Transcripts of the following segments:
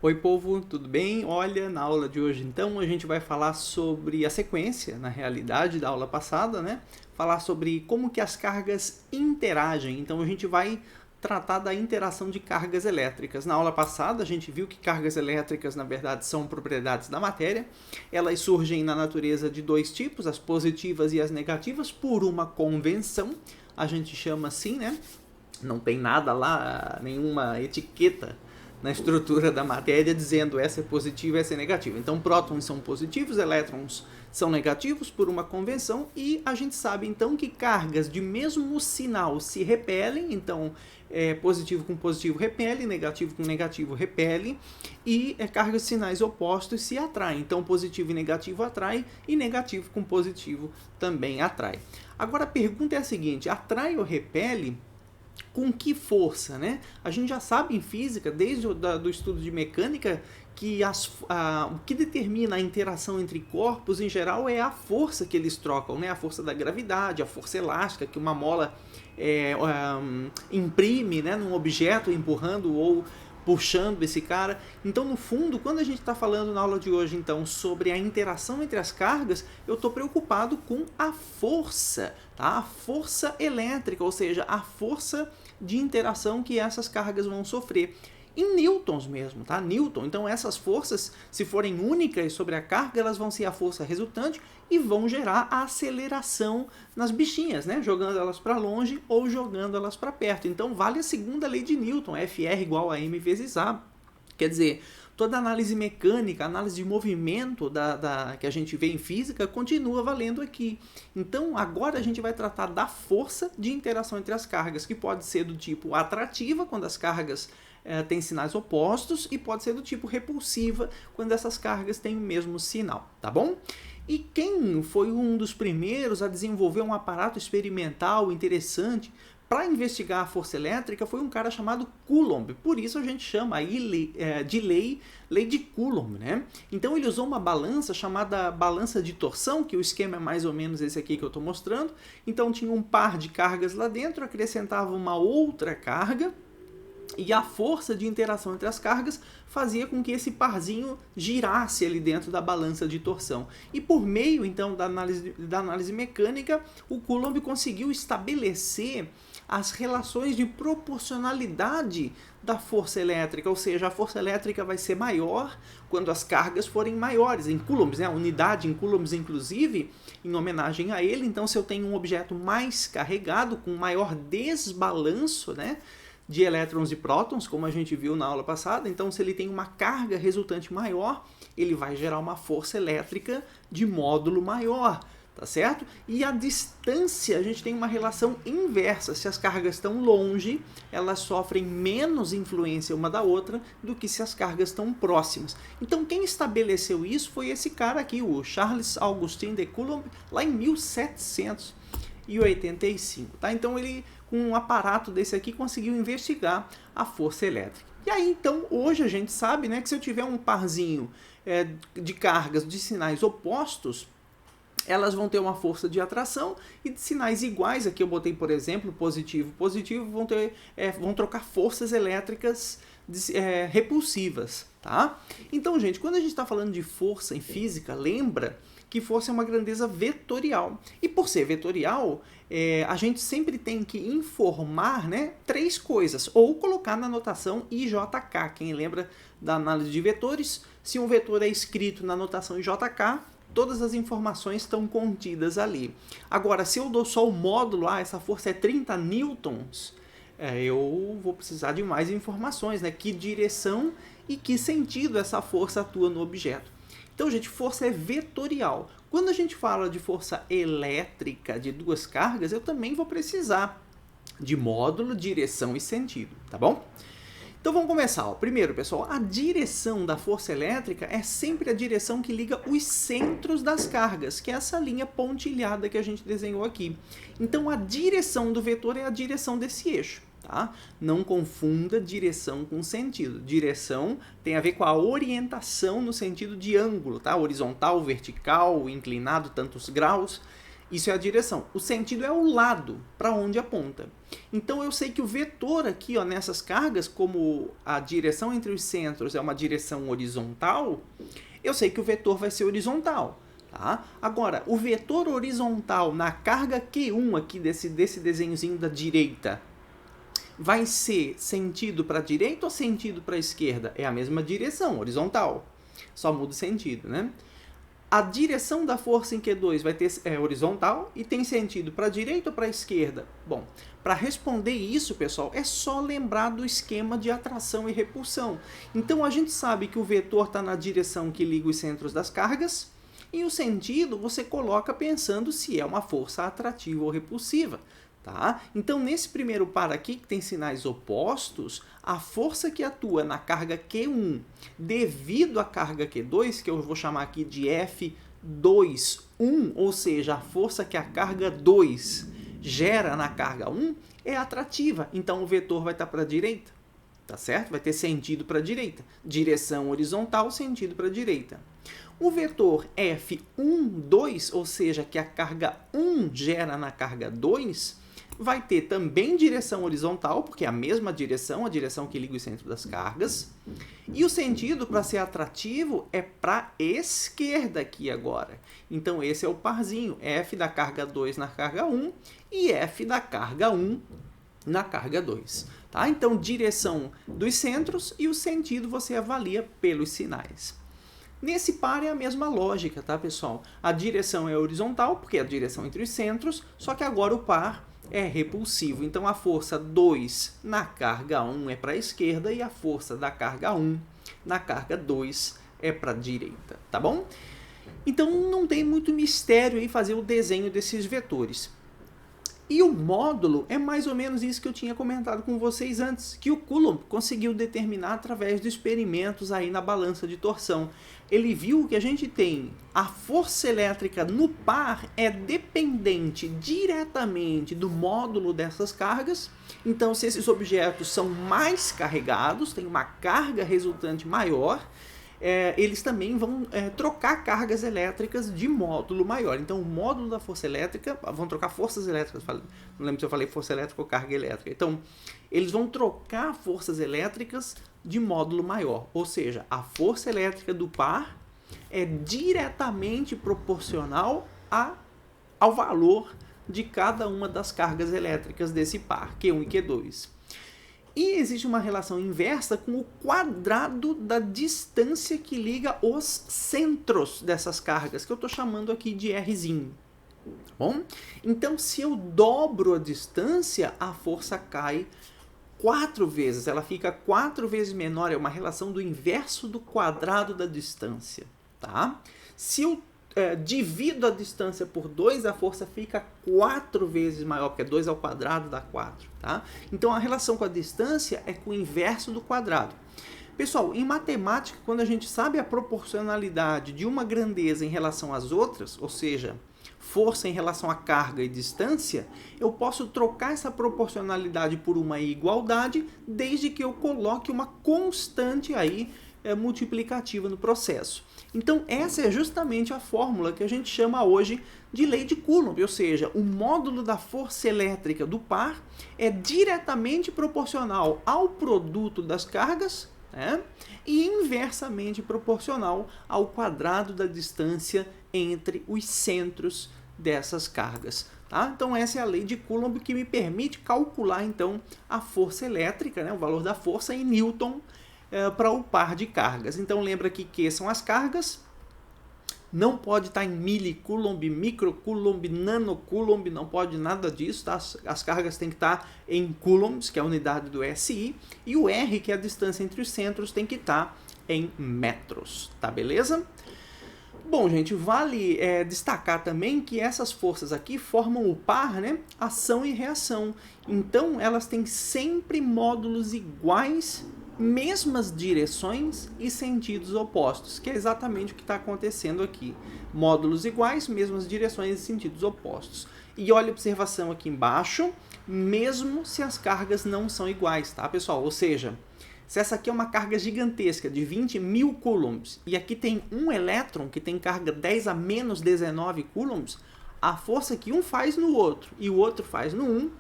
Oi, povo, tudo bem? Olha, na aula de hoje, então, a gente vai falar sobre a sequência, na realidade, da aula passada, né? Falar sobre como que as cargas interagem. Então, a gente vai tratar da interação de cargas elétricas. Na aula passada, a gente viu que cargas elétricas, na verdade, são propriedades da matéria. Elas surgem na natureza de dois tipos, as positivas e as negativas, por uma convenção. A gente chama assim, né? Não tem nada lá, nenhuma etiqueta na estrutura da matéria dizendo essa é positiva e essa é negativa. Então, prótons são positivos, elétrons são negativos por uma convenção, e a gente sabe então que cargas de mesmo sinal se repelem. Então, positivo com positivo repele, negativo com negativo repele, e cargas de sinais opostos se atraem. Então, positivo e negativo atrai, e negativo com positivo também atrai. Agora, a pergunta é a seguinte: atrai ou repele com que força, né? A gente já sabe em física, desde o estudo de mecânica, que o que determina a interação entre corpos em geral é a força que eles trocam, né? A força da gravidade, a força elástica que uma mola imprime, né, num objeto, empurrando ou puxando esse cara. Então, no fundo, quando a gente está falando na aula de hoje, então, sobre a interação entre as cargas, eu estou preocupado com a força, tá? A força elétrica, ou seja, a força de interação que essas cargas vão sofrer. Em newtons mesmo, tá? Newton. Então, essas forças, se forem únicas sobre a carga, elas vão ser a força resultante e vão gerar a aceleração nas bichinhas, né? Jogando elas para longe ou jogando elas para perto. Então, vale a segunda lei de Newton, Fr igual a m vezes a. Quer dizer, toda análise mecânica, análise de movimento que a gente vê em física continua valendo aqui. Então, agora a gente vai tratar da força de interação entre as cargas, que pode ser do tipo atrativa, quando as cargas têm sinais opostos, e pode ser do tipo repulsiva, quando essas cargas têm o mesmo sinal, tá bom? E quem foi um dos primeiros a desenvolver um aparato experimental interessante para investigar a força elétrica foi um cara chamado Coulomb. Por isso a gente chama aí de lei de Coulomb, né? Então ele usou uma balança chamada balança de torção, que o esquema é mais ou menos esse aqui que eu estou mostrando. Então tinha um par de cargas lá dentro, acrescentava uma outra carga, e a força de interação entre as cargas fazia com que esse parzinho girasse ali dentro da balança de torção. E por meio, então, da análise mecânica, o Coulomb conseguiu estabelecer as relações de proporcionalidade da força elétrica, ou seja, a força elétrica vai ser maior quando as cargas forem maiores, em coulombs, né? A unidade em coulombs, inclusive, em homenagem a ele. Então, se eu tenho um objeto mais carregado, com maior desbalanço, né, de elétrons e prótons, como a gente viu na aula passada, então se ele tem uma carga resultante maior, ele vai gerar uma força elétrica de módulo maior, tá certo? E a distância, a gente tem uma relação inversa. Se as cargas estão longe, elas sofrem menos influência uma da outra do que se as cargas estão próximas. Então quem estabeleceu isso foi esse cara aqui, o Charles Augustin de Coulomb, lá em 1785, tá? Então ele, com um aparato desse aqui, conseguiu investigar a força elétrica. E aí, então, hoje a gente sabe, né, que se eu tiver um parzinho de cargas de sinais opostos, elas vão ter uma força de atração, e de sinais iguais, aqui eu botei, por exemplo, positivo, positivo, vão trocar forças elétricas repulsivas, tá? Então, gente, quando a gente está falando de força em física, lembra que força é uma grandeza vetorial. E por ser vetorial, a gente sempre tem que informar, né, três coisas, ou colocar na notação IJK. Quem lembra da análise de vetores, se um vetor é escrito na notação IJK, todas as informações estão contidas ali. Agora, se eu dou só o módulo, essa força é 30 newtons, eu vou precisar de mais informações, né? Que direção e que sentido essa força atua no objeto. Então, gente, força é vetorial. Quando a gente fala de força elétrica de duas cargas, eu também vou precisar de módulo, direção e sentido, tá bom? Então vamos começar. Primeiro, pessoal, a direção da força elétrica é sempre a direção que liga os centros das cargas, que é essa linha pontilhada que a gente desenhou aqui. Então a direção do vetor é a direção desse eixo. Tá? Não confunda direção com sentido. Direção tem a ver com a orientação no sentido de ângulo, tá? Horizontal, vertical, inclinado, tantos graus. Isso é a direção. O sentido é o lado, para onde aponta. Então eu sei que o vetor aqui, ó, nessas cargas, como a direção entre os centros é uma direção horizontal, eu sei que o vetor vai ser horizontal. Tá? Agora, o vetor horizontal na carga Q1 aqui desse desenhozinho da direita, vai ser sentido para a direita ou sentido para a esquerda? É a mesma direção, horizontal. Só muda o sentido, né? A direção da força em Q2 vai ter horizontal e tem sentido para a direita ou para a esquerda? Bom, para responder isso, pessoal, é só lembrar do esquema de atração e repulsão. Então, a gente sabe que o vetor está na direção que liga os centros das cargas e o sentido você coloca pensando se é uma força atrativa ou repulsiva. Tá? Então, nesse primeiro par aqui, que tem sinais opostos, a força que atua na carga Q1 devido à carga Q2, que eu vou chamar aqui de F21, ou seja, a força que a carga 2 gera na carga 1, é atrativa. Então, o vetor vai estar para a direita, tá certo? Vai ter sentido para a direita. Direção horizontal, sentido para a direita. O vetor F12, ou seja, que a carga 1 gera na carga 2, vai ter também direção horizontal, porque é a mesma direção, a direção que liga o centro das cargas. E o sentido para ser atrativo é para a esquerda aqui agora. Então, esse é o parzinho, F da carga 2 na carga 1 e F da carga 1 na carga 2. Tá? Então, direção dos centros e o sentido você avalia pelos sinais. Nesse par é a mesma lógica, tá, pessoal? A direção é horizontal, porque é a direção entre os centros, só que agora o par é repulsivo. Então, a força 2 na carga 1 é para a esquerda e a força da carga 1 na carga 2 é para a direita, tá bom? Então, não tem muito mistério aí fazer o desenho desses vetores. E o módulo é mais ou menos isso que eu tinha comentado com vocês antes, que o Coulomb conseguiu determinar através de experimentos aí na balança de torção. Ele viu que a gente tem a força elétrica no par é dependente diretamente do módulo dessas cargas. Então, se esses objetos são mais carregados, tem uma carga resultante maior, eles também vão trocar cargas elétricas de módulo maior. Então, o módulo da força elétrica, vão trocar forças elétricas, não lembro se eu falei força elétrica ou carga elétrica. Então, eles vão trocar forças elétricas de módulo maior, ou seja, a força elétrica do par é diretamente proporcional ao valor de cada uma das cargas elétricas desse par, Q1 e Q2. E existe uma relação inversa com o quadrado da distância que liga os centros dessas cargas, que eu estou chamando aqui de Rzinho. Tá bom? Então, se eu dobro a distância, a força cai 4 vezes, ela fica 4 vezes menor, é uma relação do inverso do quadrado da distância. Tá? Se eu divido a distância por 2, a força fica 4 vezes maior, porque 2 ao quadrado dá 4. Tá? Então, a relação com a distância é com o inverso do quadrado. Pessoal, em matemática, quando a gente sabe a proporcionalidade de uma grandeza em relação às outras, ou seja, força em relação a carga e distância, eu posso trocar essa proporcionalidade por uma igualdade, desde que eu coloque uma constante aí multiplicativa no processo. Então, essa é justamente a fórmula que a gente chama hoje de lei de Coulomb, ou seja, o módulo da força elétrica do par é diretamente proporcional ao produto das cargas, né, e inversamente proporcional ao quadrado da distância entre os centros dessas cargas. Tá? Então, essa é a lei de Coulomb que me permite calcular então a força elétrica, né, o valor da força em Newton, para o par de cargas. Então, lembra que Q são as cargas, não pode estar em milicoulomb, microcoulomb, nanocoulomb, não pode nada disso, tá? As cargas têm que estar em coulombs, que é a unidade do SI, e o R, que é a distância entre os centros, tem que estar em metros, tá beleza? Bom, gente, vale destacar também que essas forças aqui formam o par, né? Ação e reação. Então, elas têm sempre módulos iguais, mesmas direções e sentidos opostos, que é exatamente o que está acontecendo aqui. Módulos iguais, mesmas direções e sentidos opostos. E olha a observação aqui embaixo, mesmo se as cargas não são iguais, tá, pessoal? Ou seja, se essa aqui é uma carga gigantesca de 20.000 coulombs e aqui tem um elétron que tem carga 10 a menos 19 coulombs, a força que um faz no outro e o outro faz no um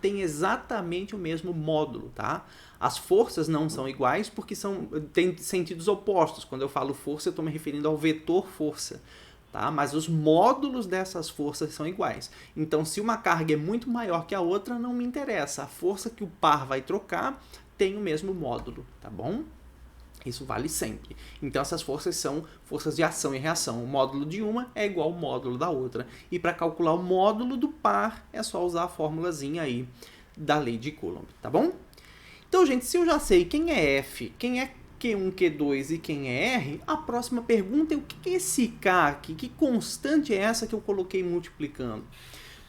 tem exatamente o mesmo módulo, tá? As forças não são iguais porque têm sentidos opostos. Quando eu falo força, eu estou me referindo ao vetor força, tá? Mas os módulos dessas forças são iguais. Então, se uma carga é muito maior que a outra, não me interessa. A força que o par vai trocar tem o mesmo módulo, tá bom? Isso vale sempre. Então, essas forças são forças de ação e reação. O módulo de uma é igual ao módulo da outra. E para calcular o módulo do par, é só usar a formulazinha aí da lei de Coulomb, tá bom? Então, gente, se eu já sei quem é F, quem é Q1, Q2 e quem é R, a próxima pergunta é o que é esse K aqui? Que constante é essa que eu coloquei multiplicando?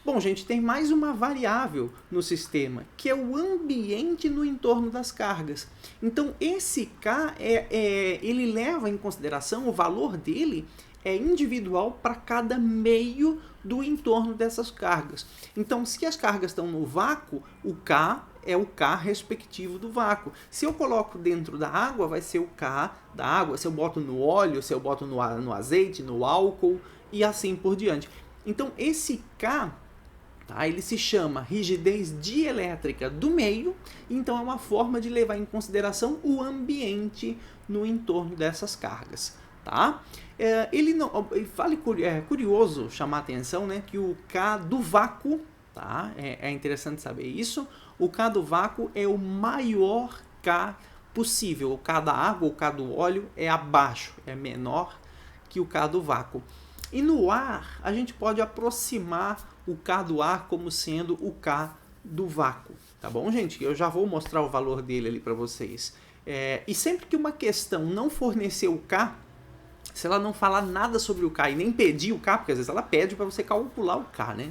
Bom, gente, tem mais uma variável no sistema, que é o ambiente no entorno das cargas. Então, esse K, ele leva em consideração, o valor dele é individual para cada meio do entorno dessas cargas. Então, se as cargas estão no vácuo, o K é o K respectivo do vácuo. Se eu coloco dentro da água, vai ser o K da água. Se eu boto no óleo, se eu boto no azeite, no álcool e assim por diante. Então, esse K, tá, ele se chama rigidez dielétrica do meio, então é uma forma de levar em consideração o ambiente no entorno dessas cargas. Tá? Curioso chamar a atenção, né, que o K do vácuo, tá, é interessante saber isso, o K do vácuo é o maior K possível. O K da água, o K do óleo é abaixo, é menor que o K do vácuo. E no ar, a gente pode aproximar o K do ar como sendo o K do vácuo. Tá bom, gente? Eu já vou mostrar o valor dele ali para vocês. E sempre que uma questão não fornecer o K, se ela não falar nada sobre o K e nem pedir o K, porque às vezes ela pede para você calcular o K, né?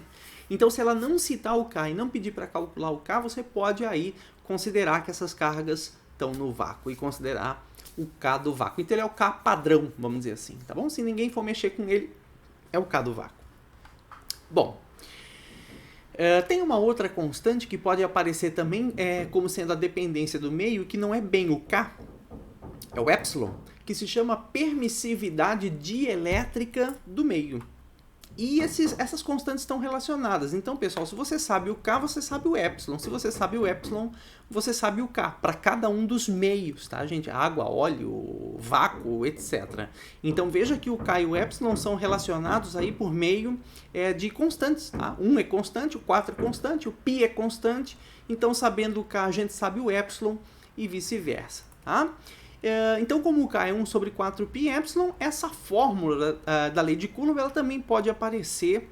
Então, se ela não citar o K e não pedir para calcular o K, você pode aí considerar que essas cargas estão no vácuo e considerar o K do vácuo. Então, ele é o K padrão, vamos dizer assim, tá bom? Se ninguém for mexer com ele, é o K do vácuo. Bom, tem uma outra constante que pode aparecer também como sendo a dependência do meio, que não é bem o K, é o epsilon, que se chama permissividade dielétrica do meio. E essas constantes estão relacionadas. Então, pessoal, se você sabe o K, você sabe o epsilon. Se você sabe o epsilon, você sabe o K, para cada um dos meios, tá, gente? Água, óleo, vácuo, etc. Então, veja que o K e o epsilon são relacionados aí por meio de constantes, tá? 1 é constante, o 4 é constante, o π é constante. Então, sabendo o K, a gente sabe o epsilon e vice-versa, tá? Então, como o K é 1 sobre 4πε, essa fórmula da lei de Coulomb ela também pode aparecer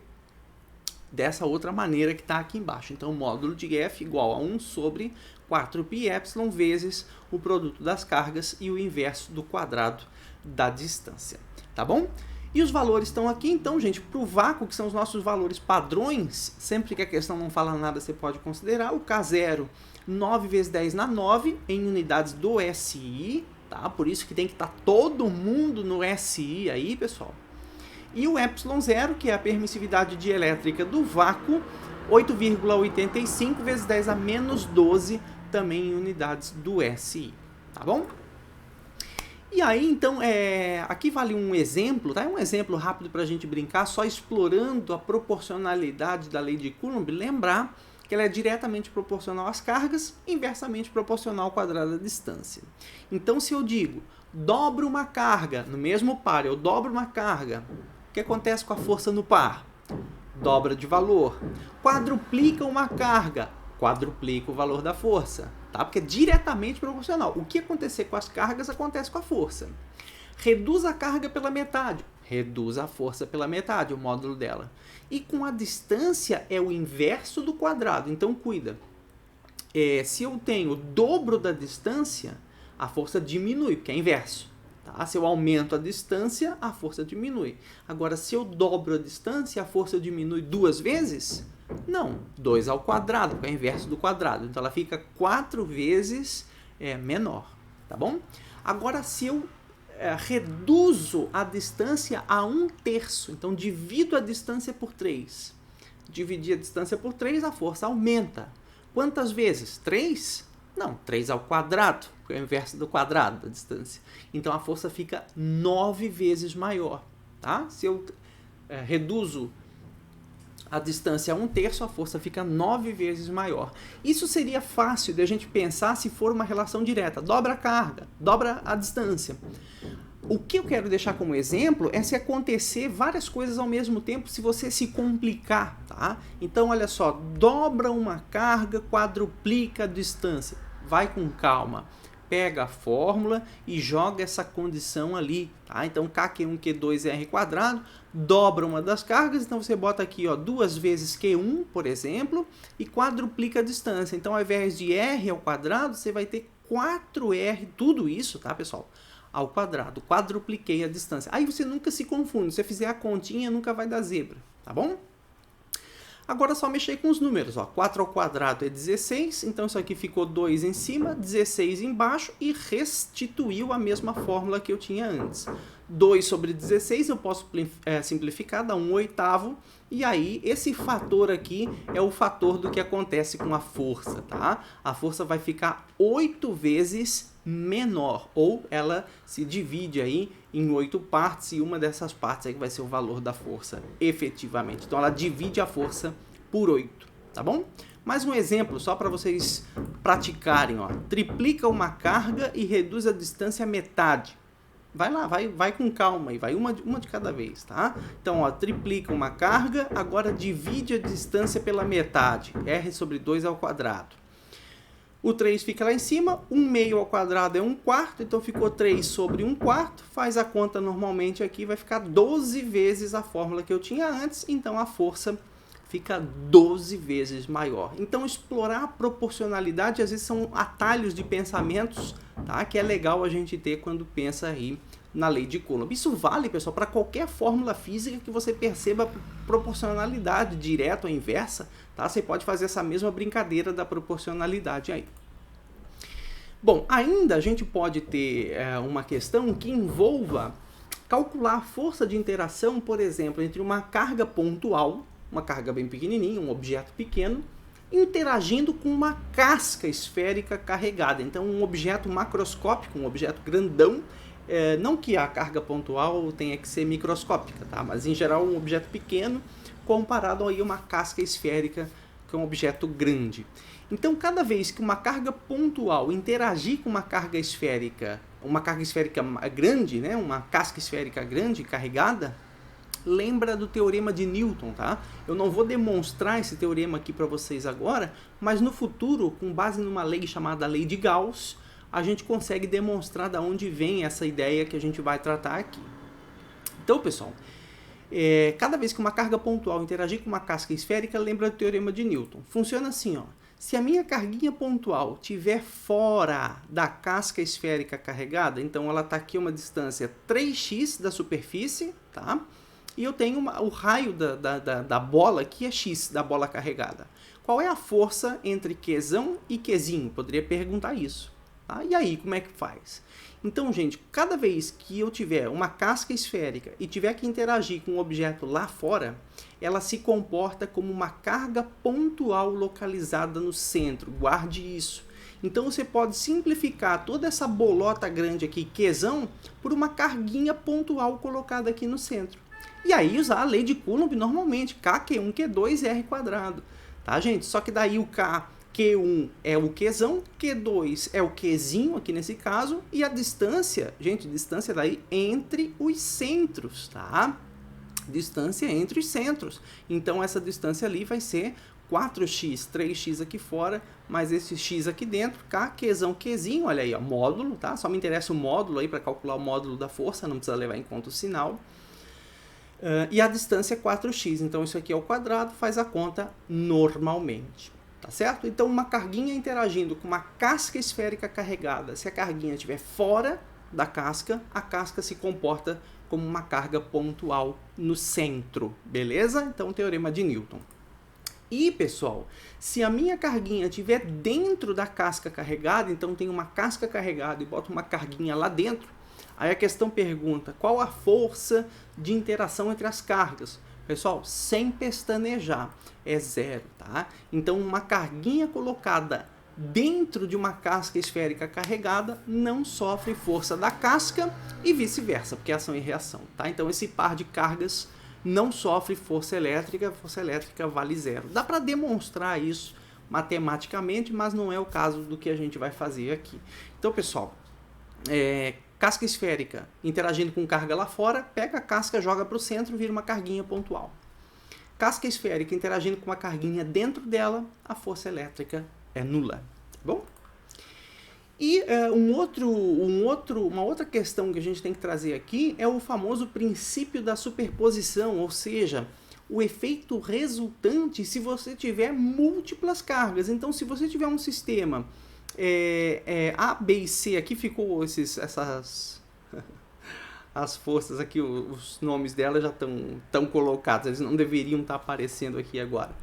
dessa outra maneira que está aqui embaixo. Então, o módulo de F igual a 1 sobre 4πε vezes o produto das cargas e o inverso do quadrado da distância. Tá bom? E os valores estão aqui. Então, gente, para o vácuo, que são os nossos valores padrões, sempre que a questão não fala nada, você pode considerar o K0, 9 vezes 10 na 9, em unidades do SI, tá? Por isso que tem que estar todo mundo no SI aí, pessoal. E o ε0, que é a permissividade dielétrica do vácuo, 8,85 vezes 10 a menos 12, também em unidades do SI, tá bom? E aí, então, aqui vale um exemplo, tá? É um exemplo rápido para a gente brincar, só explorando a proporcionalidade da lei de Coulomb, lembrar que ela é diretamente proporcional às cargas, inversamente proporcional ao quadrado da distância. Então, se eu digo, dobro uma carga, no mesmo par, eu dobro uma carga, o que acontece com a força no par? Dobra de valor. Quadruplica uma carga, quadruplica o valor da força, tá? Porque é diretamente proporcional. O que acontecer com as cargas, acontece com a força. Reduz a carga pela metade, reduz a força pela metade, o módulo dela. E com a distância é o inverso do quadrado, então cuida. Se eu tenho o dobro da distância, a força diminui, porque é inverso. Tá? Se eu aumento a distância, a força diminui. Agora, se eu dobro a distância, a força diminui 2 vezes? Não, 2 ao quadrado, porque é o inverso do quadrado. Então, ela fica 4 vezes menor, tá bom? Agora, se eu reduzo a distância a 1/3, então divido a distância por 3. Dividir a distância por 3, a força aumenta. Quantas vezes? 3? Não, 3 ao quadrado, que é o inverso do quadrado da distância. Então a força fica 9 vezes maior. Tá? Se eu reduzo a distância é 1/3, a força fica 9 vezes maior. Isso seria fácil de a gente pensar se for uma relação direta. Dobra a carga, dobra a distância. O que eu quero deixar como exemplo é se acontecer várias coisas ao mesmo tempo, se você se complicar, tá? Então, olha só, dobra uma carga, quadruplica a distância. Vai com calma. Pega a fórmula e joga essa condição ali, tá? Então, K1, Q2, R², dobra uma das cargas, então você bota aqui, ó, 2 vezes Q1, por exemplo, e quadruplica a distância. Então, ao invés de R², você vai ter 4R, tudo isso, tá, pessoal? Ao quadrado, quadrupliquei a distância. Aí você nunca se confunde, se você fizer a continha, nunca vai dar zebra, tá bom? Agora é só mexer com os números, ó. 4² é 16, então isso aqui ficou 2 em cima, 16 embaixo e restituiu a mesma fórmula que eu tinha antes. 2 sobre 16 eu posso simplificar, dá 1/8, e aí esse fator aqui é o fator do que acontece com a força, tá? A força vai ficar 8 vezes menor, ou ela se divide aí em 8 partes, e uma dessas partes aí vai ser o valor da força efetivamente. Então ela divide a força por 8, tá bom? Mais um exemplo, só para vocês praticarem, ó. Triplica uma carga e reduz a distância à metade. Vai lá, vai com calma, e vai uma de cada vez, tá? Então, ó, triplica uma carga, agora divide a distância pela metade, R sobre 2². O 3 fica lá em cima, 1/2² é 1/4, então ficou 3 sobre 1/4, faz a conta normalmente aqui, vai ficar 12 vezes a fórmula que eu tinha antes, então a força fica 12 vezes maior. Então explorar a proporcionalidade, às vezes são atalhos de pensamentos, tá? Que é legal a gente ter quando pensa aí na lei de Coulomb. Isso vale, pessoal, para qualquer fórmula física que você perceba proporcionalidade direta ou inversa, tá? Você pode fazer essa mesma brincadeira da proporcionalidade aí. Bom, ainda a gente pode ter uma questão que envolva calcular a força de interação, por exemplo, entre uma carga pontual, uma carga bem pequenininha, um objeto pequeno, interagindo com uma casca esférica carregada. Então, um objeto macroscópico, um objeto grandão, não que a carga pontual tenha que ser microscópica, tá? Mas em geral um objeto pequeno comparado aí a uma casca esférica que é um objeto grande. Então, cada vez que uma carga pontual interagir com uma carga esférica grande, né? Uma casca esférica grande carregada, lembra do teorema de Newton, tá? Eu não vou demonstrar esse teorema aqui para vocês agora, mas no futuro, com base numa lei chamada lei de Gauss, a gente consegue demonstrar de onde vem essa ideia que a gente vai tratar aqui. Então, pessoal, cada vez que uma carga pontual interagir com uma casca esférica, lembra do teorema de Newton. Funciona assim, ó. Se a minha carguinha pontual estiver fora da casca esférica carregada, então ela está aqui a uma distância 3x da superfície, tá? E eu tenho o raio da bola, que é x, da bola carregada. Qual é a força entre Qzão e Qzinho? Poderia perguntar isso. Tá? E aí, como é que faz? Então, gente, cada vez que eu tiver uma casca esférica e tiver que interagir com um objeto lá fora, ela se comporta como uma carga pontual localizada no centro. Guarde isso. Então, você pode simplificar toda essa bolota grande aqui, Qzão, por uma carguinha pontual colocada aqui no centro. E aí usar a lei de Coulomb normalmente, K1, Q2, R². Tá, gente? Só que daí o Q1 é o Qzão, Q2 é o Qzinho aqui nesse caso, e a distância, gente, distância daí entre os centros, tá? Distância entre os centros. Então essa distância ali vai ser 4x, 3x aqui fora, mais esse x aqui dentro, Qzão, Qzinho, olha aí, ó, módulo, tá? Só me interessa o módulo aí para calcular o módulo da força, não precisa levar em conta o sinal. E a distância é 4x, então isso aqui é o quadrado, faz a conta normalmente, tá certo? Então uma carguinha interagindo com uma casca esférica carregada, se a carguinha estiver fora da casca, a casca se comporta como uma carga pontual no centro, beleza? Então o teorema de Newton. E, pessoal, se a minha carguinha estiver dentro da casca carregada, então tem uma casca carregada e boto uma carguinha lá dentro, aí a questão pergunta, qual a força de interação entre as cargas? Pessoal, sem pestanejar, é 0, tá? Então, uma carguinha colocada dentro de uma casca esférica carregada não sofre força da casca e vice-versa, porque é ação e reação, tá? Então, esse par de cargas não sofre força elétrica vale zero. Dá para demonstrar isso matematicamente, mas não é o caso do que a gente vai fazer aqui. Então, pessoal, casca esférica interagindo com carga lá fora, pega a casca, joga para o centro, vira uma carguinha pontual. Casca esférica interagindo com uma carguinha dentro dela, a força elétrica é nula. Tá bom? E uma outra questão que a gente tem que trazer aqui é o famoso princípio da superposição, ou seja, o efeito resultante se você tiver múltiplas cargas. Então, se você tiver um sistema A, B e C, aqui ficou as forças aqui, os nomes delas já estão colocados, eles não deveriam estar aparecendo aqui agora,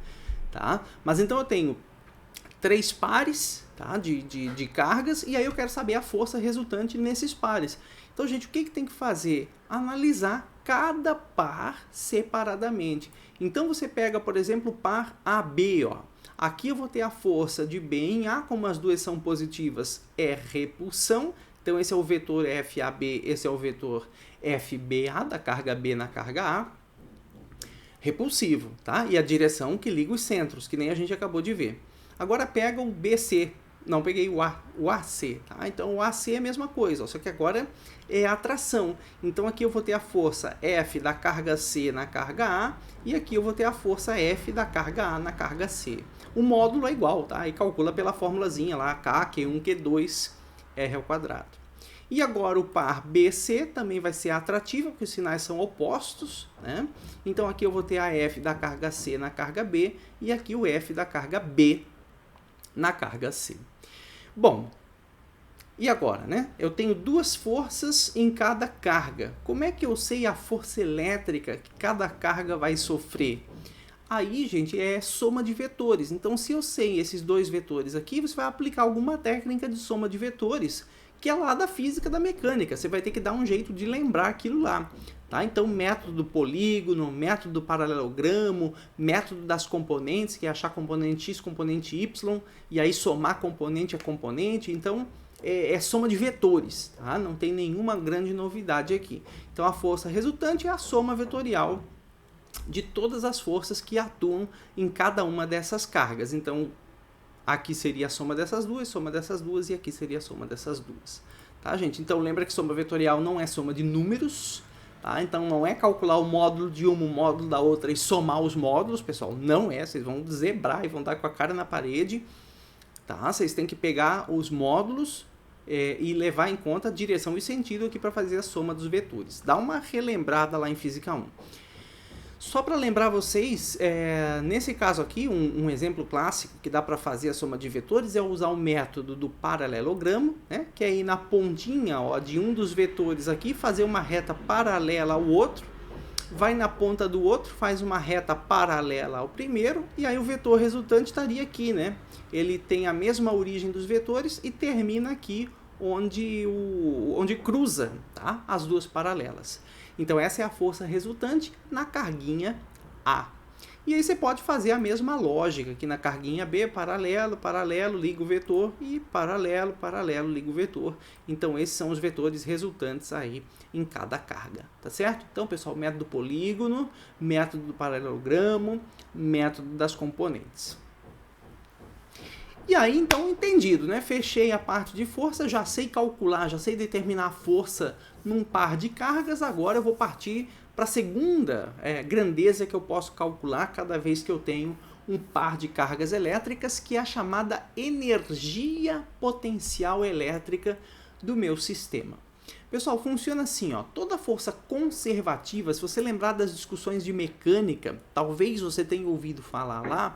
tá? Mas então eu tenho 3 pares, tá, de cargas, e aí eu quero saber a força resultante nesses pares. Então, gente, o que tem que fazer? Analisar cada par separadamente. Então, você pega, por exemplo, o par AB, ó. Aqui eu vou ter a força de B em A, como as duas são positivas, é repulsão. Então, esse é o vetor FAB, esse é o vetor FBA, da carga B na carga A. Repulsivo, tá? E a direção que liga os centros, que nem a gente acabou de ver. Agora pega o BC, não peguei o AC, tá? Então o AC é a mesma coisa, só que agora é atração. Então aqui eu vou ter a força F da carga C na carga A, e aqui eu vou ter a força F da carga A na carga C. O módulo é igual, tá? E calcula pela formulazinha lá, K, Q1, Q2, R ao quadrado. E agora o par BC também vai ser atrativo, porque os sinais são opostos, né? Então aqui eu vou ter a F da carga C na carga B, e aqui o F da carga B na carga C. Bom, e agora, né? Eu tenho 2 forças em cada carga. Como é que eu sei a força elétrica que cada carga vai sofrer? Aí, gente, é soma de vetores. Então, se eu sei esses 2 vetores aqui, você vai aplicar alguma técnica de soma de vetores, que é lá da física da mecânica. Você vai ter que dar um jeito de lembrar aquilo lá. Tá? Então, método do polígono, método do paralelogramo, método das componentes, que é achar componente X, componente Y, e aí somar componente a componente. Então, é soma de vetores, tá? Não tem nenhuma grande novidade aqui. Então, a força resultante é a soma vetorial de todas as forças que atuam em cada uma dessas cargas. Então, aqui seria a soma dessas duas, e aqui seria a soma dessas duas. Tá, gente? Então, lembra que soma vetorial não é soma de números. Tá? Então não é calcular o módulo de uma, o módulo da outra e somar os módulos, pessoal. Não é, vocês vão zebrar e vão dar com a cara na parede. Tá? Vocês têm que pegar os módulos e levar em conta a direção e sentido aqui para fazer a soma dos vetores. Dá uma relembrada lá em Física 1. Só para lembrar vocês, nesse caso aqui, um exemplo clássico que dá para fazer a soma de vetores é usar o método do paralelogramo, né? Que é ir na pontinha, ó, de um dos vetores aqui, fazer uma reta paralela ao outro, vai na ponta do outro, faz uma reta paralela ao primeiro, e aí o vetor resultante estaria aqui, né? Ele tem a mesma origem dos vetores e termina aqui onde cruza, tá? As duas paralelas. Então essa é a força resultante na carguinha A. E aí você pode fazer a mesma lógica aqui na carguinha B, paralelo, paralelo, liga o vetor, e paralelo, paralelo, liga o vetor. Então esses são os vetores resultantes aí em cada carga, tá certo? Então, pessoal, método do polígono, método do paralelogramo, método das componentes. E aí, então, entendido, né? Fechei a parte de força, já sei calcular, já sei determinar a força num par de cargas. Agora eu vou partir para a segunda grandeza que eu posso calcular cada vez que eu tenho um par de cargas elétricas, que é a chamada energia potencial elétrica do meu sistema. Pessoal, funciona assim, ó, toda força conservativa, se você lembrar das discussões de mecânica, talvez você tenha ouvido falar lá,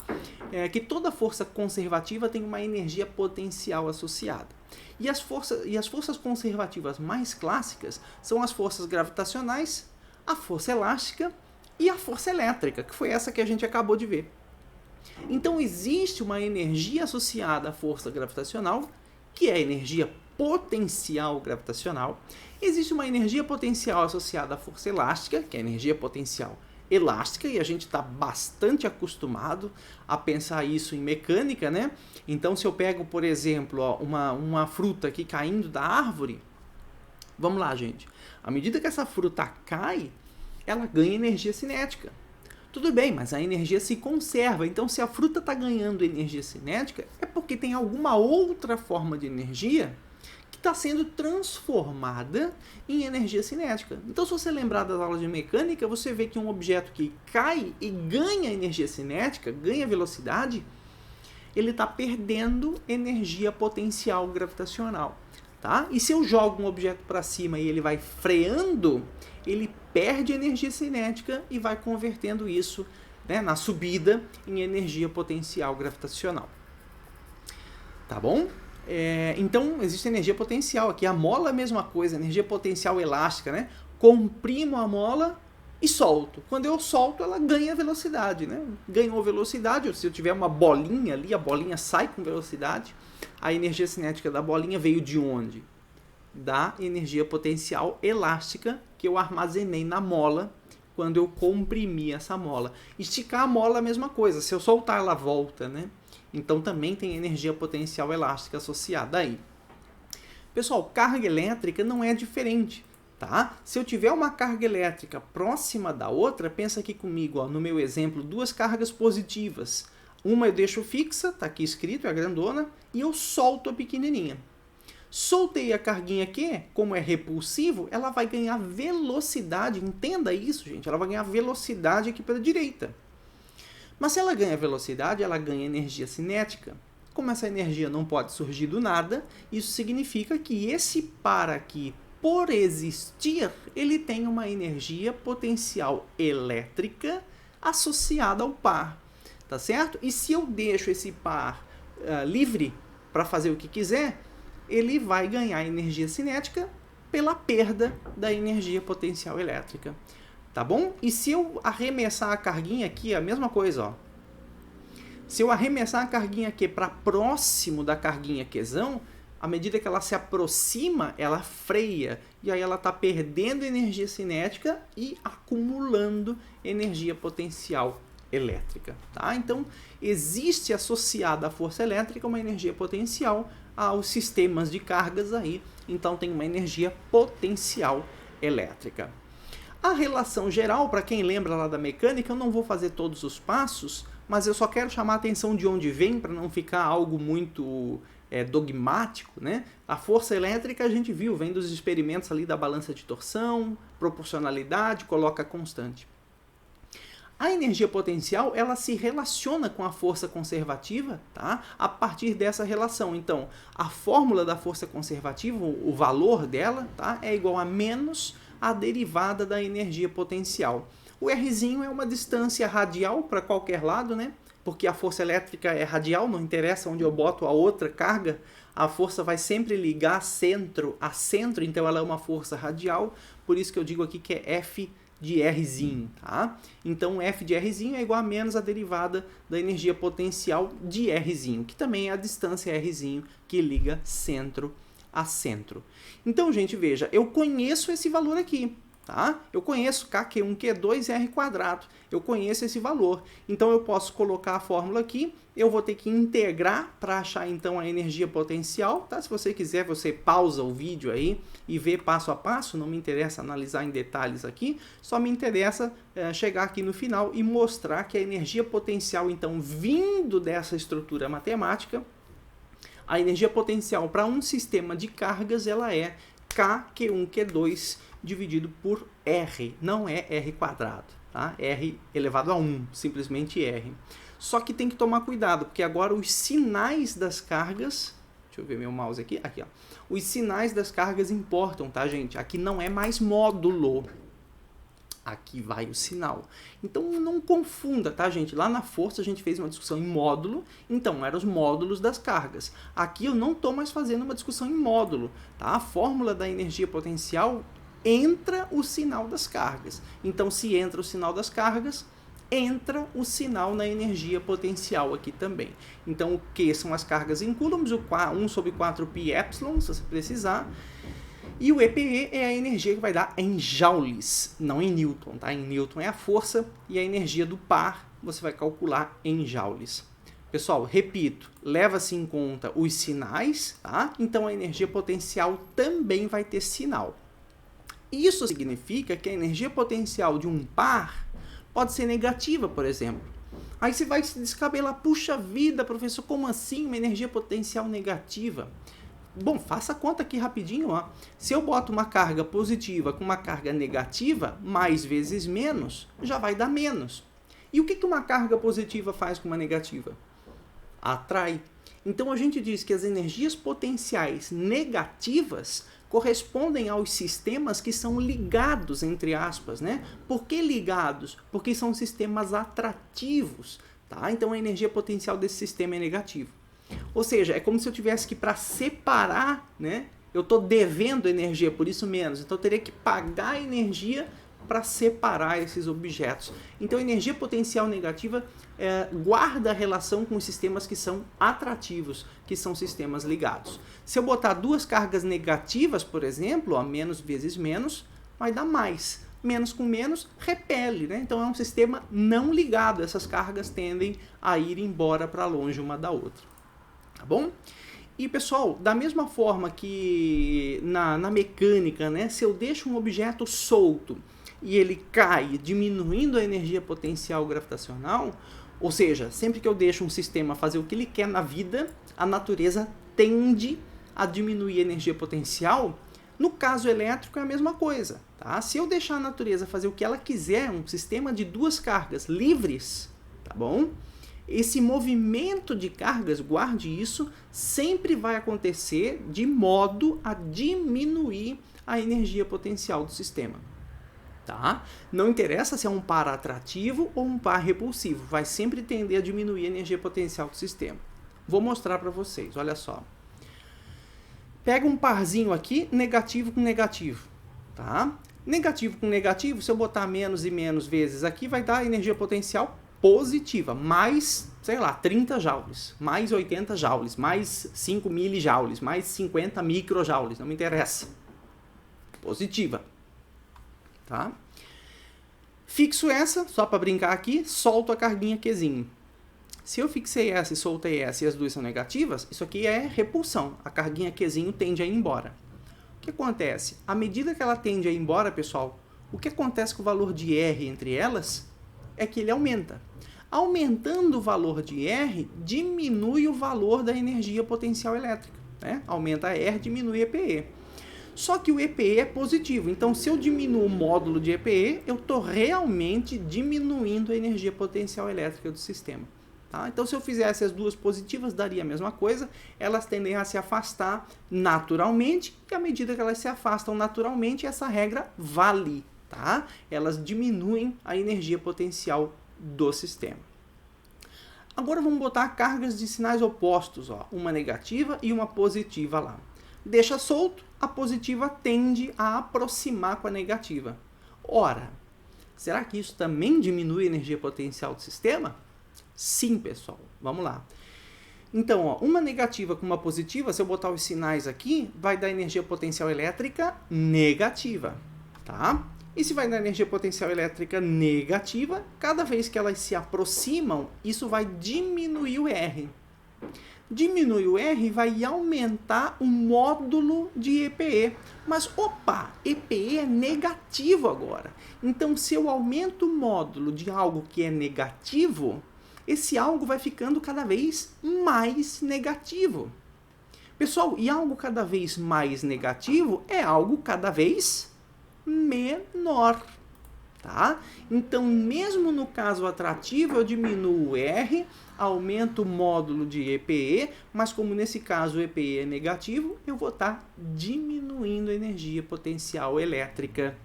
que toda força conservativa tem uma energia potencial associada. E as forças conservativas mais clássicas são as forças gravitacionais, a força elástica e a força elétrica, que foi essa que a gente acabou de ver. Então existe uma energia associada à força gravitacional, que é a energia potencial gravitacional. Existe uma energia potencial associada à força elástica, que é a energia potencial elástica, e a gente está bastante acostumado a pensar isso em mecânica, né? Então, se eu pego, por exemplo, ó, uma fruta aqui caindo da árvore, vamos lá, gente. À medida que essa fruta cai, ela ganha energia cinética. Tudo bem, mas a energia se conserva. Então, se a fruta está ganhando energia cinética, é porque tem alguma outra forma de energia que está sendo transformada em energia cinética. Então, se você lembrar das aulas de mecânica, você vê que um objeto que cai e ganha energia cinética, ganha velocidade, ele está perdendo energia potencial gravitacional. Tá? E se eu jogo um objeto para cima e ele vai freando, ele perde energia cinética e vai convertendo isso, né, na subida em energia potencial gravitacional. Tá bom? Então, existe energia potencial aqui. A mola é a mesma coisa, energia potencial elástica, né? Comprimo a mola e solto. Quando eu solto, ela ganha velocidade, né? Ganhou velocidade, se eu tiver uma bolinha ali, a bolinha sai com velocidade. A energia cinética da bolinha veio de onde? Da energia potencial elástica que eu armazenei na mola quando eu comprimi essa mola. Esticar a mola é a mesma coisa, se eu soltar ela volta, né? Então também tem energia potencial elástica associada aí. Pessoal, carga elétrica não é diferente, tá? Se eu tiver uma carga elétrica próxima da outra, pensa aqui comigo, ó, no meu exemplo, duas cargas positivas. Uma eu deixo fixa, tá aqui escrito, é a grandona, e eu solto a pequenininha. Soltei a carguinha aqui, como é repulsivo, ela vai ganhar velocidade, entenda isso, gente, ela vai ganhar velocidade aqui para a direita. Mas se ela ganha velocidade, ela ganha energia cinética. Como essa energia não pode surgir do nada, isso significa que esse par aqui, por existir, ele tem uma energia potencial elétrica associada ao par, tá certo? E se eu deixo esse par livre para fazer o que quiser, ele vai ganhar energia cinética pela perda da energia potencial elétrica, tá bom? E se eu arremessar a carguinha aqui, a mesma coisa, ó. Se eu arremessar a carguinha aqui para próximo da carguinha Qzão, à medida que ela se aproxima, ela freia, e aí ela está perdendo energia cinética e acumulando energia potencial elétrica, tá? Então, existe associada à força elétrica uma energia potencial aos sistemas de cargas aí, então tem uma energia potencial elétrica. A relação geral, para quem lembra lá da mecânica, eu não vou fazer todos os passos, mas eu só quero chamar a atenção de onde vem, para não ficar algo muito dogmático, né? A força elétrica a gente viu, vem dos experimentos ali da balança de torção, proporcionalidade, coloca constante. A energia potencial, ela se relaciona com a força conservativa, tá? A partir dessa relação. Então, a fórmula da força conservativa, o valor dela, tá? É igual a menos a derivada da energia potencial. O Rzinho é uma distância radial para qualquer lado, né? Porque a força elétrica é radial, não interessa onde eu boto a outra carga, a força vai sempre ligar centro a centro, então ela é uma força radial, por isso que eu digo aqui que é F de Rzinho, tá? Então, F de Rzinho é igual a menos a derivada da energia potencial de Rzinho, que também é a distância Rzinho que liga centro a centro. Então, gente, veja, eu conheço esse valor aqui, tá? Eu conheço K1, Q2, R². Eu conheço esse valor. Então, eu posso colocar a fórmula aqui. Eu vou ter que integrar para achar, então, a energia potencial, tá? Se você quiser, você pausa o vídeo aí e vê passo a passo. Não me interessa analisar em detalhes aqui. Só me interessa chegar aqui no final e mostrar que a energia potencial, então, vindo dessa estrutura matemática, a energia potencial para um sistema de cargas, ela é K1, Q2 dividido por R, não é R², tá? R elevado a 1, simplesmente R. Só que tem que tomar cuidado, porque agora os sinais das cargas, deixa eu ver meu mouse aqui, ó. Os sinais das cargas importam, tá, gente? Aqui não é mais módulo. Aqui vai o sinal. Então não confunda, tá, gente? Lá na força a gente fez uma discussão em módulo, então eram os módulos das cargas. Aqui eu não estou mais fazendo uma discussão em módulo, tá? A fórmula da energia potencial entra o sinal das cargas. Então, se entra o sinal das cargas, entra o sinal na energia potencial aqui também. Então, o Q são as cargas em coulombs, o 1 sobre 4πε, se você precisar. E o EPE é a energia que vai dar em joules, não em Newton, tá? Em Newton é a força e a energia do par você vai calcular em joules. Pessoal, repito, leva-se em conta os sinais, tá? Então a energia potencial também vai ter sinal. Isso significa que a energia potencial de um par pode ser negativa, por exemplo. Aí você vai se descabelar, puxa vida, professor, como assim uma energia potencial negativa? Bom, faça a conta aqui rapidinho, ó. Se eu boto uma carga positiva com uma carga negativa, mais vezes menos, já vai dar menos. E o que uma carga positiva faz com uma negativa? Atrai. Então a gente diz que as energias potenciais negativas correspondem aos sistemas que são ligados, entre aspas, né? Por que ligados? Porque são sistemas atrativos, tá? Então a energia potencial desse sistema é negativa. Ou seja, é como se eu tivesse que, para separar, né? Eu estou devendo energia, por isso menos. Então eu teria que pagar energia para separar esses objetos. Então a energia potencial negativa guarda a relação com os sistemas que são atrativos, que são sistemas ligados. Se eu botar duas cargas negativas, por exemplo, ó, menos vezes menos, vai dar mais. Menos com menos, repele, né? Então é um sistema não ligado. Essas cargas tendem a ir embora para longe uma da outra. Tá bom? E pessoal, da mesma forma que na mecânica, né? Se eu deixo um objeto solto e ele cai, diminuindo a energia potencial gravitacional, ou seja, sempre que eu deixo um sistema fazer o que ele quer na vida, a natureza tende a diminuir a energia potencial. No caso elétrico é a mesma coisa, tá? Se eu deixar a natureza fazer o que ela quiser, um sistema de duas cargas livres, tá bom? Esse movimento de cargas, guarde isso, sempre vai acontecer de modo a diminuir a energia potencial do sistema. Tá? Não interessa se é um par atrativo ou um par repulsivo, vai sempre tender a diminuir a energia potencial do sistema. Vou mostrar para vocês, olha só. Pega um parzinho aqui, negativo com negativo. Tá? Negativo com negativo, se eu botar menos e menos vezes aqui, vai dar energia potencial positiva, mais, sei lá, 30 joules, mais 80 joules, mais 5 milijoules, mais 50 microjoules, não me interessa. Positiva. Tá? Fixo essa, só para brincar aqui, solto a carguinha Qzinho. Se eu fixei essa e soltei essa e as duas são negativas, isso aqui é repulsão. A carguinha Qzinho tende a ir embora. O que acontece? À medida que ela tende a ir embora, pessoal, o que acontece com o valor de R entre elas é que ele aumenta. Aumentando o valor de R, diminui o valor da energia potencial elétrica. Né? Aumenta a R, diminui a EPE. Só que o EPE é positivo, então se eu diminuo o módulo de EPE, eu estou realmente diminuindo a energia potencial elétrica do sistema. Tá? Então se eu fizesse as duas positivas, daria a mesma coisa, elas tendem a se afastar naturalmente, e à medida que elas se afastam naturalmente, essa regra vale. Tá? Elas diminuem a energia potencial do sistema. Agora vamos botar cargas de sinais opostos, ó, uma negativa e uma positiva lá. Deixa solto, a positiva tende a aproximar com a negativa. Ora, será que isso também diminui a energia potencial do sistema? Sim, pessoal. Vamos lá. Então, ó, uma negativa com uma positiva, se eu botar os sinais aqui, vai dar energia potencial elétrica negativa. Tá? E se vai dar energia potencial elétrica negativa, cada vez que elas se aproximam, isso vai diminuir o R. Diminui o R, vai aumentar o módulo de EPE. Mas, opa, EPE é negativo agora. Então, se eu aumento o módulo de algo que é negativo, esse algo vai ficando cada vez mais negativo. Pessoal, e algo cada vez mais negativo é algo cada vez menor. Tá? Então, mesmo no caso atrativo, eu diminuo o R, aumento o módulo de EPE, mas como nesse caso o EPE é negativo, eu vou estar diminuindo a energia potencial elétrica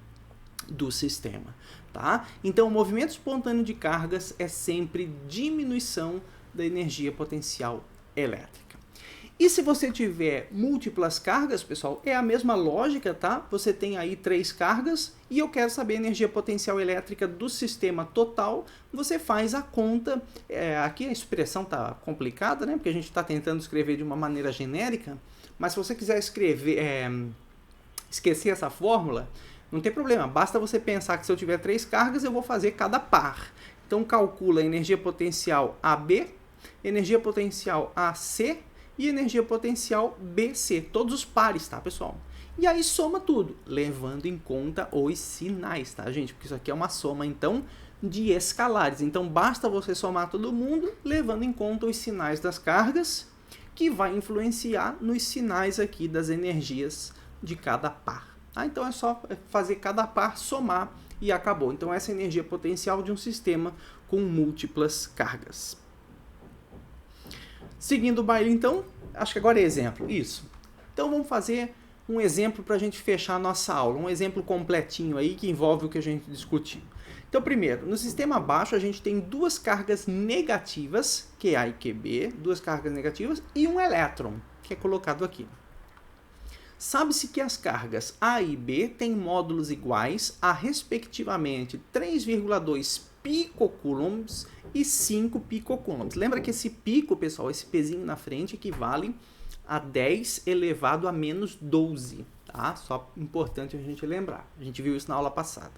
do sistema. Tá? Então, o movimento espontâneo de cargas é sempre diminuição da energia potencial elétrica. E se você tiver múltiplas cargas, pessoal, é a mesma lógica, tá? Você tem aí 3 cargas e eu quero saber a energia potencial elétrica do sistema total. Você faz a conta, aqui a expressão tá complicada, né? Porque a gente está tentando escrever de uma maneira genérica, mas se você quiser esquecer essa fórmula, não tem problema, basta você pensar que se eu tiver 3 cargas, eu vou fazer cada par. Então calcula a energia potencial AB, energia potencial AC, e energia potencial BC, todos os pares, tá, pessoal? E aí soma tudo, levando em conta os sinais, tá, gente? Porque isso aqui é uma soma, então, de escalares. Então, basta você somar todo mundo, levando em conta os sinais das cargas, que vai influenciar nos sinais aqui das energias de cada par. Tá? Então, é só fazer cada par, somar e acabou. Então, essa é a energia potencial de um sistema com múltiplas cargas. Seguindo o baile, então, acho que agora é exemplo. Isso. Então, vamos fazer um exemplo para a gente fechar a nossa aula. Um exemplo completinho aí que envolve o que a gente discutiu. Então, primeiro, no sistema abaixo a gente tem duas cargas negativas, QA e QB, duas cargas negativas, e um elétron, que é colocado aqui. Sabe-se que as cargas A e B têm módulos iguais a, respectivamente, 3,2 picocoulombs e 5 picocoulombs. Lembra que esse pico, pessoal, esse pezinho na frente, equivale a 10 elevado a menos 12, tá? Só importante a gente lembrar. A gente viu isso na aula passada.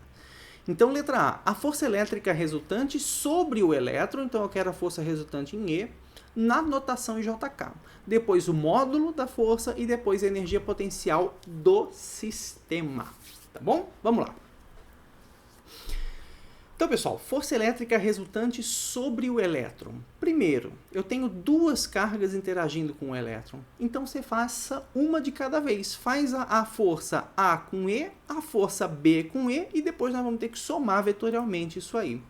Então, letra A, a força elétrica resultante sobre o elétron, então eu quero a força resultante em E, na notação em JK. Depois o módulo da força e depois a energia potencial do sistema. Tá bom? Vamos lá. Então, pessoal, força elétrica resultante sobre o elétron. Primeiro, eu tenho duas cargas interagindo com o elétron. Então, você faça uma de cada vez. Faz a força A com E, a força B com E, e depois nós vamos ter que somar vetorialmente isso aí.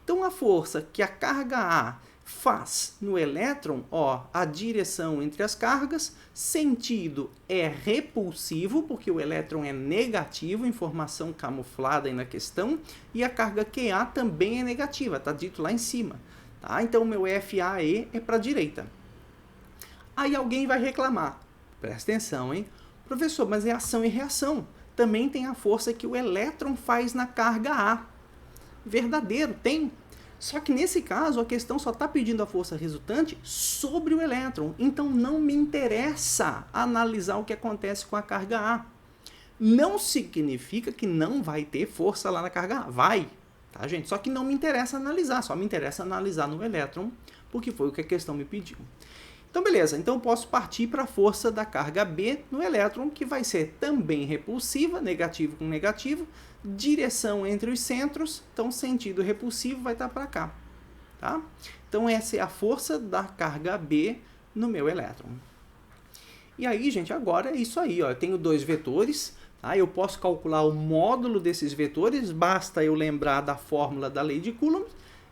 Então, a força que a carga A faz no elétron, ó, a direção entre as cargas, sentido é repulsivo, porque o elétron é negativo, informação camuflada aí na questão, e a carga QA também é negativa, tá dito lá em cima. Tá? Então, o meu FAE é para a direita. Aí alguém vai reclamar, presta atenção, hein? Professor, mas é ação e reação. Também tem a força que o elétron faz na carga A. Verdadeiro, tem. Só que nesse caso, a questão só está pedindo a força resultante sobre o elétron. Então, não me interessa analisar o que acontece com a carga A. Não significa que não vai ter força lá na carga A. Vai, tá, gente? Só que não me interessa analisar. Só me interessa analisar no elétron, porque foi o que a questão me pediu. Então, beleza. Então, eu posso partir para a força da carga B no elétron, que vai ser também repulsiva, negativo com negativo, direção entre os centros, então sentido repulsivo vai estar para cá, tá? Então essa é a força da carga B no meu elétron. E aí, gente, agora é isso aí, ó, eu tenho dois vetores, tá? Eu posso calcular o módulo desses vetores, basta eu lembrar da fórmula da lei de Coulomb,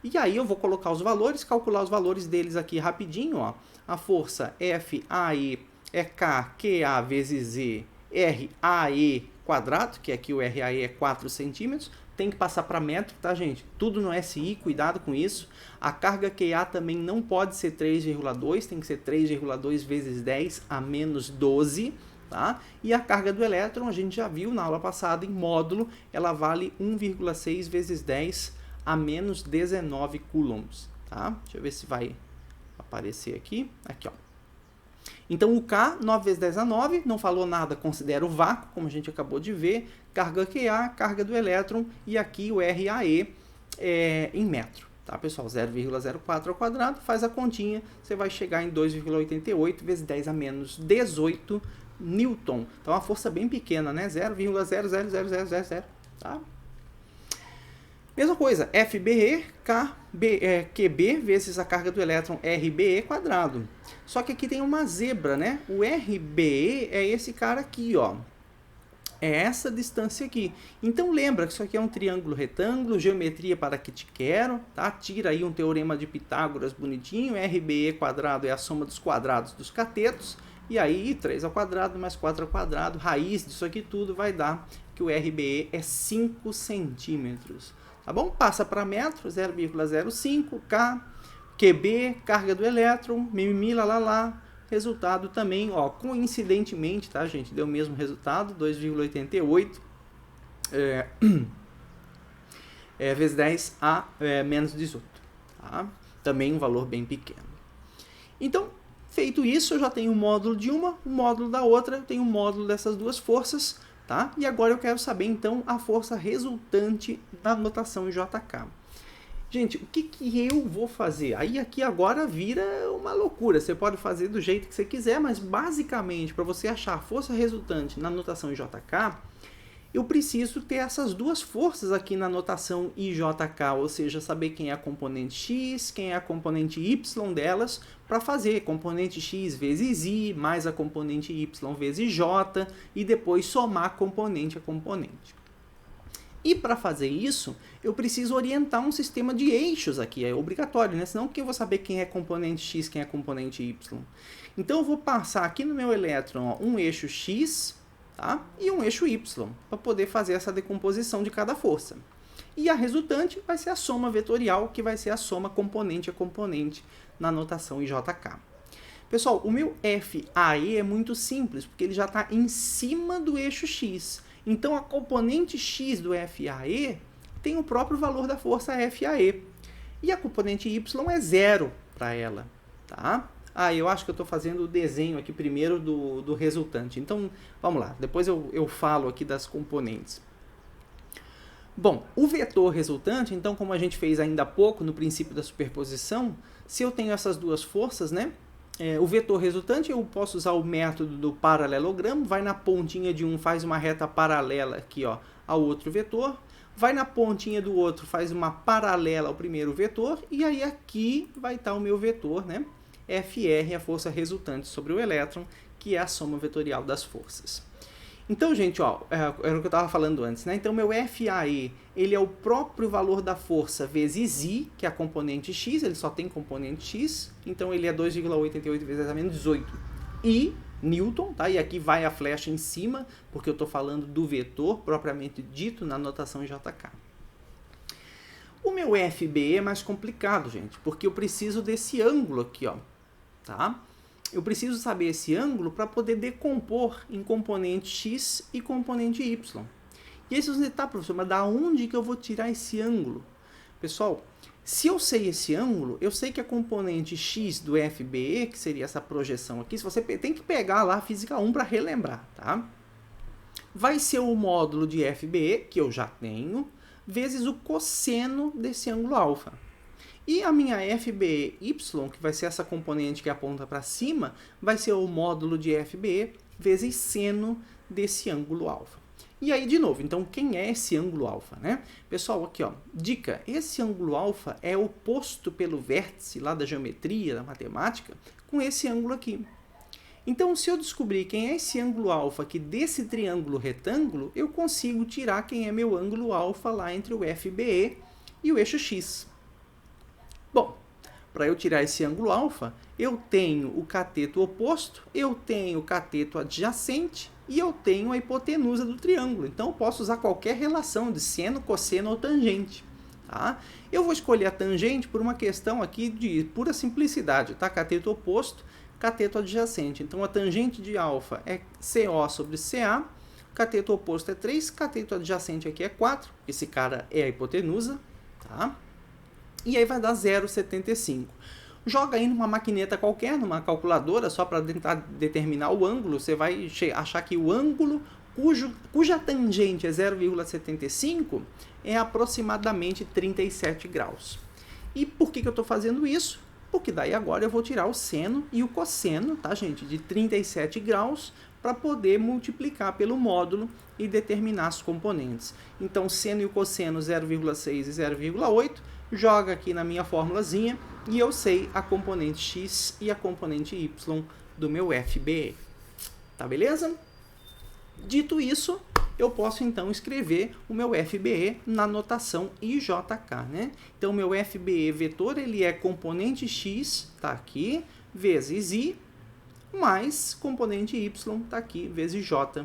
e aí eu vou colocar os valores, calcular os valores deles aqui rapidinho, ó. A força FAE é K, QA vezes Z, RAE quadrado, que aqui o RAE é 4 centímetros, tem que passar para metro, tá, gente? Tudo no SI, cuidado com isso. A carga QA também não pode ser 3,2, tem que ser 3,2 vezes 10 a menos 12, tá? E a carga do elétron, a gente já viu na aula passada, em módulo, ela vale 1,6 vezes 10 a menos 19 coulombs, tá? Deixa eu ver se vai aparecer aqui. Aqui, ó. Então, o K, 9 vezes 10 a 9, não falou nada, considera o vácuo, como a gente acabou de ver, carga QA, carga do elétron, e aqui o RAE em metro, tá, pessoal? 0,04 ao quadrado, faz a continha, você vai chegar em 2,88 vezes 10 a menos 18 Newton. Então, uma força bem pequena, né? 0,00000, tá? Mesma coisa, FBE, QB vezes a carga do elétron RBE quadrado. Só que aqui tem uma zebra, né? O RBE é esse cara aqui, ó. É essa distância aqui. Então lembra que isso aqui é um triângulo retângulo, geometria para que te quero, tá? Tira aí um teorema de Pitágoras bonitinho, RBE quadrado é a soma dos quadrados dos catetos, e aí 3 ao quadrado mais 4 ao quadrado, raiz disso aqui tudo vai dar que o RBE é 5 centímetros. Tá bom? Passa para metro, 0,05, K, QB, carga do elétron, mimimi, lá. Resultado também, ó, coincidentemente, tá, gente? Deu o mesmo resultado, 2,88 vezes 10 a menos 18. Tá? Também um valor bem pequeno. Então, feito isso, eu já tenho o módulo de uma, o módulo da outra, eu tenho o módulo dessas duas forças. Tá? E agora eu quero saber, então, a força resultante da notação em JK. Gente, o que eu vou fazer? Aí aqui agora vira uma loucura. Você pode fazer do jeito que você quiser, mas basicamente, para você achar a força resultante na notação IJK, eu preciso ter essas duas forças aqui na notação IJK, ou seja, saber quem é a componente x, quem é a componente y delas, para fazer componente x vezes i, mais a componente y vezes j, e depois somar componente a componente. E para fazer isso, eu preciso orientar um sistema de eixos aqui, é obrigatório, né? Senão que eu vou saber quem é componente x, quem é componente y. Então eu vou passar aqui no meu elétron ó, um eixo x, tá? E um eixo y, para poder fazer essa decomposição de cada força. E a resultante vai ser a soma vetorial, que vai ser a soma componente a componente na notação IJK. Pessoal, o meu FAE é muito simples, porque ele já está em cima do eixo x. Então, a componente x do FAE tem o próprio valor da força FAE. E a componente y é zero para ela, tá? Eu acho que eu estou fazendo o desenho aqui primeiro do resultante. Então, vamos lá. Depois eu falo aqui das componentes. Bom, o vetor resultante, então, como a gente fez ainda há pouco no princípio da superposição, se eu tenho essas duas forças, né? O vetor resultante, eu posso usar o método do paralelogramo, vai na pontinha de um, faz uma reta paralela aqui, ó, ao outro vetor, vai na pontinha do outro, faz uma paralela ao primeiro vetor, e aí aqui vai estar o meu vetor, né? FR, a força resultante sobre o elétron, que é a soma vetorial das forças. Então, gente, ó, era o que eu estava falando antes, né? Então, meu FAE, ele é o próprio valor da força vezes I, que é a componente X, ele só tem componente X, então ele é 2,88 vezes a menos 18 I, Newton, tá? E aqui vai a flecha em cima, porque eu estou falando do vetor propriamente dito na notação JK. O meu FBE é mais complicado, gente, porque eu preciso desse ângulo aqui, ó, tá? Eu preciso saber esse ângulo para poder decompor em componente x e componente y. E aí você vai dizer, tá, professor, mas da onde que eu vou tirar esse ângulo? Pessoal, se eu sei esse ângulo, eu sei que a componente x do FBE, que seria essa projeção aqui, se você tem que pegar lá a física 1 para relembrar, tá? Vai ser o módulo de FBE, que eu já tenho, vezes o cosseno desse ângulo alfa. E a minha FBY, que vai ser essa componente que aponta para cima, vai ser o módulo de FBE vezes seno desse ângulo alfa. E aí, de novo, então, quem é esse ângulo alfa, né? Pessoal, aqui, ó, dica, esse ângulo alfa é oposto pelo vértice lá da geometria, da matemática, com esse ângulo aqui. Então, se eu descobrir quem é esse ângulo alfa aqui desse triângulo retângulo, eu consigo tirar quem é meu ângulo alfa lá entre o FBE e o eixo x. Bom, para eu tirar esse ângulo alfa, eu tenho o cateto oposto, eu tenho o cateto adjacente e eu tenho a hipotenusa do triângulo. Então, eu posso usar qualquer relação de seno, cosseno ou tangente. Tá? Eu vou escolher a tangente por uma questão aqui de pura simplicidade. Tá? Cateto oposto, cateto adjacente. Então, a tangente de alfa é CO sobre CA, o cateto oposto é 3, cateto adjacente aqui é 4, esse cara é a hipotenusa. Tá? E aí vai dar 0,75. Joga aí numa maquineta qualquer, numa calculadora, só para tentar determinar o ângulo. Você vai achar que o ângulo cuja tangente é 0,75 é aproximadamente 37 graus. E por que eu estou fazendo isso? Porque daí agora eu vou tirar o seno e o cosseno, tá, gente, de 37 graus para poder multiplicar pelo módulo e determinar as componentes. Então, seno e o cosseno 0,6 e 0,8, joga aqui na minha formulazinha e eu sei a componente x e a componente y do meu FBE. Tá beleza? Dito isso, eu posso então escrever o meu FBE na notação IJK, né? Então, o meu FBE vetor, ele é componente x, tá aqui, vezes i, mais componente y, tá aqui, vezes j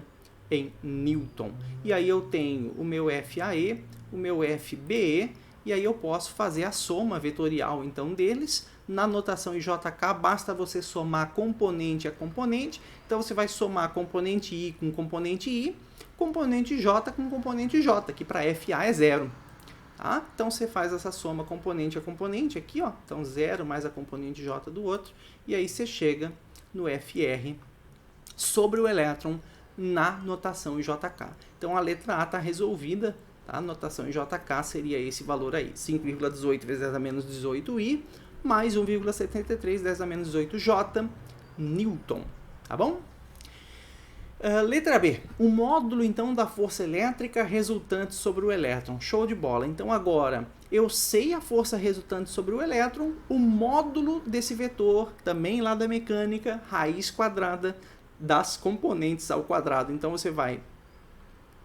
em Newton. E aí eu tenho o meu FAE, o meu FBE, e aí eu posso fazer a soma vetorial, então, deles. Na notação IJK, basta você somar componente a componente. Então, você vai somar componente I com componente I, componente J com componente J, que para FA é zero. Tá? Então, você faz essa soma componente a componente aqui, ó. Então, 0 mais a componente J do outro. E aí você chega no FR sobre o elétron na notação IJK. Então, a letra A está resolvida Tá? A notação em JK seria esse valor aí, 5,18 vezes 10 a menos 18i, mais 1,73 10 a menos 18J, Newton. Tá bom? Letra B. O módulo, então, da força elétrica resultante sobre o elétron. Show de bola. Então, agora, eu sei a força resultante sobre o elétron, o módulo desse vetor, também lá da mecânica, raiz quadrada das componentes ao quadrado. Então, você vai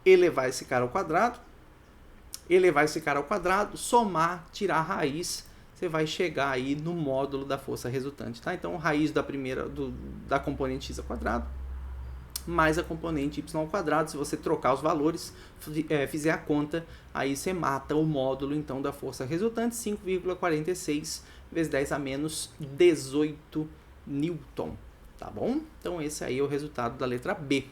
elevar esse cara ao quadrado, somar, tirar a raiz, você vai chegar aí no módulo da força resultante. Tá? Então, raiz da componente x ao quadrado, mais a componente y ao quadrado. Se você trocar os valores, fizer a conta, aí você mata o módulo então da força resultante, 5,46 vezes 10 a menos 18 Newton. Tá bom? Então esse aí é o resultado da letra B.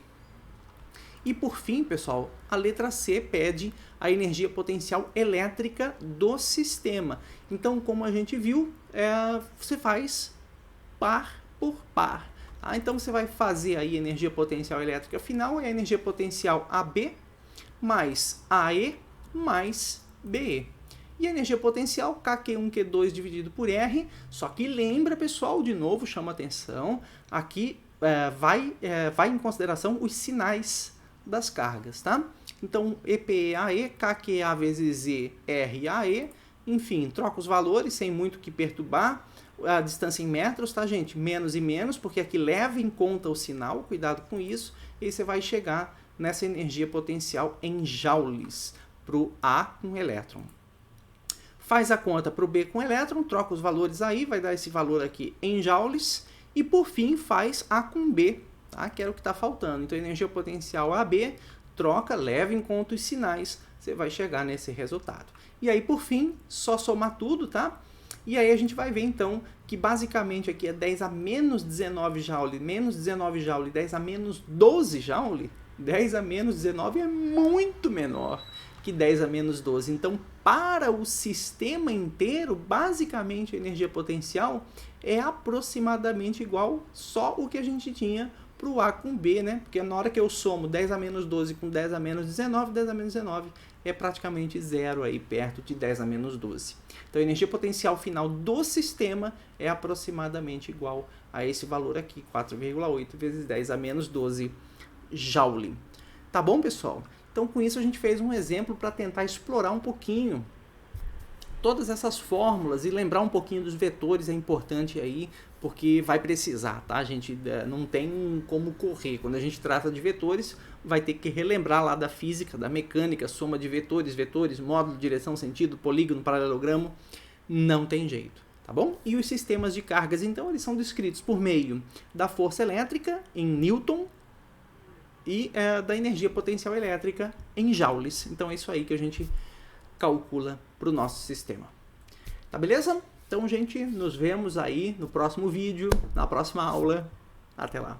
E por fim, pessoal, a letra C pede a energia potencial elétrica do sistema. Então, como a gente viu, você faz par por par. Então você vai fazer aí energia potencial elétrica final, é a energia potencial AB mais AE mais BE. E a energia potencial KQ1, Q2 dividido por R, só que lembra, pessoal, de novo, chama atenção, aqui vai em consideração os sinais das cargas, tá? Então, EPE-AE, KQA vezes E, R-AE, enfim, troca os valores sem muito o que perturbar. A distância em metros, tá, gente? Menos e menos, porque aqui leva em conta o sinal, cuidado com isso, e aí você vai chegar nessa energia potencial em joules, para o A com elétron. Faz a conta para o B com elétron, troca os valores aí, vai dar esse valor aqui em joules, e por fim faz A com B, tá? Que era o que está faltando. Então, energia potencial AB, troca, leva em conta os sinais, você vai chegar nesse resultado. E aí, por fim, só somar tudo, tá? E aí a gente vai ver, então, que basicamente aqui é 10 a menos 19 joule, menos 19 joule, 10 a menos 12 joule. 10 a menos 19 é muito menor que 10 a menos 12. Então, para o sistema inteiro, basicamente a energia potencial é aproximadamente igual só o que a gente tinha para o A com B, né? Porque na hora que eu somo 10 a menos 12 com 10 a menos 19, 10 a menos 19 é praticamente zero aí, perto de 10 a menos 12. Então, a energia potencial final do sistema é aproximadamente igual a esse valor aqui, 4,8 vezes 10 a menos 12 joule. Tá bom, pessoal? Então, com isso, a gente fez um exemplo para tentar explorar um pouquinho todas essas fórmulas e lembrar um pouquinho dos vetores é importante aí, porque vai precisar, tá? A gente não tem como correr. Quando a gente trata de vetores, vai ter que relembrar lá da física, da mecânica, soma de vetores, módulo, direção, sentido, polígono, paralelogramo, não tem jeito, tá bom? E os sistemas de cargas, então, eles são descritos por meio da força elétrica em Newton e da energia potencial elétrica em joules. Então é isso aí que a gente calcula para o nosso sistema. Tá beleza? Então, gente, nos vemos aí no próximo vídeo, na próxima aula. Até lá!